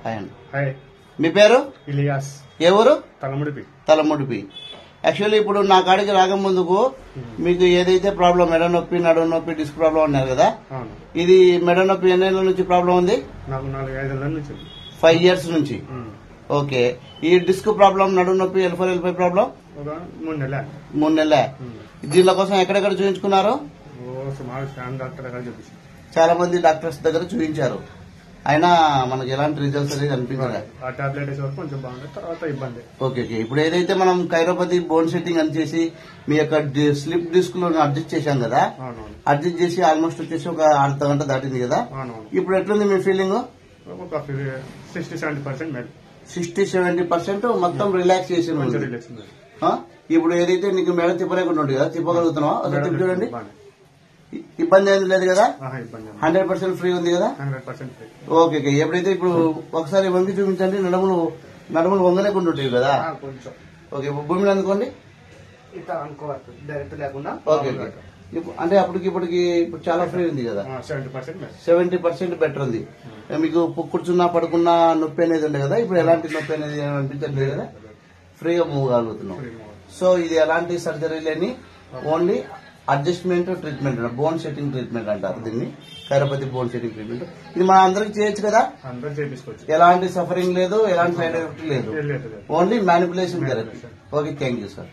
Hi. మీ పేరు? ఇలియాస్. ఏ ఊరు? Talamudipi. Actually ఇప్పుడు నా కాడికి రాక ముందుకు మీకు ఏదైతే ప్రాబ్లం మెడ నొప్పి, నడుము నొప్పి, డిస్క్ ప్రాబ్లం ఉన్నారు కదా, ఇది మెడ నొప్పి ఎన్ని ఏళ్ళ నుంచి ప్రాబ్లం ఉంది? నాకు 4-5 ఏళ్ల నుంచి. 5 years నుంచి. ఓకే. ఈ డిస్క్ ప్రాబ్లం, నడుము నొప్పి, L4 L5 ప్రాబ్లం 3 నెలల. 3 నెలల. దీనిల కోసం ఎక్కడెక్కడ చూపించుకున్నారు? చాలా మంది డాక్టర్స్ దగ్గర చూపించారు, అయినా మనకి ఎలాంటి రిజల్ట్స్ అనేది అనిపించలేదు. కొంచెం బాగుంది, తర్వాత ఇబ్బంది. ఓకే. ఇప్పుడు ఏదైతే మనం కైరోపతి బోన్ సెట్టింగ్ అని చేసి మీ యొక్క స్లిప్ డిస్క్ లో అడ్జస్ట్ చేశాం కదా, అడ్జస్ట్ చేసి ఆల్మోస్ట్ వచ్చేసి ఒక అర్ధ గంట దాటింది కదా, ఇప్పుడు ఎట్లుంది మీ ఫీలింగ్? 60-70% మొత్తం రిలాక్స్ చేసి ఇప్పుడు ఏదైతే నీకు మెడ తిప్పలేకుండా ఉంటుంది కదా, తిప్పగలుగుతున్నావా? ఒకసారి చూడండి. ఇబ్బంది ఏం లేదు కదా, 100% ఫ్రీ ఉంది కదా. ఓకే. ఎప్పుడైతే ఇప్పుడు ఒకసారి వంగి చూపించండి, నడుములు వంగలేకుండా ఉంటాయి కదా. ఓకే. భూమిని అందుకోండి. ఓకే. అంటే అప్పటికి ఇప్పటికి ఇప్పుడు చాలా ఫ్రీ ఉంది కదా, 70% బెటర్ ఉంది. మీకు కూర్చున్నా పడుకున్నా నొప్పి అనేది ఉంది కదా, ఇప్పుడు ఎలాంటి నొప్పి అనేది అనిపించట్లేదు కదా, ఫ్రీగా మూవ్ కాగలుగుతున్నాం. సో ఇది ఎలాంటి సర్జరీ లేని only adjustment treatment, bone setting treatment అంటారు దీన్ని, కైరోపతి బోన్ సెట్టింగ్ ట్రీట్మెంట్. ఇది మన అందరికి చేయొచ్చు కదా, ఎలాంటి సఫరింగ్ లేదు, ఎలాంటి సైడ్ ఎఫెక్ట్ లేదు, only manipulation therapy. Okay. Thank you sir.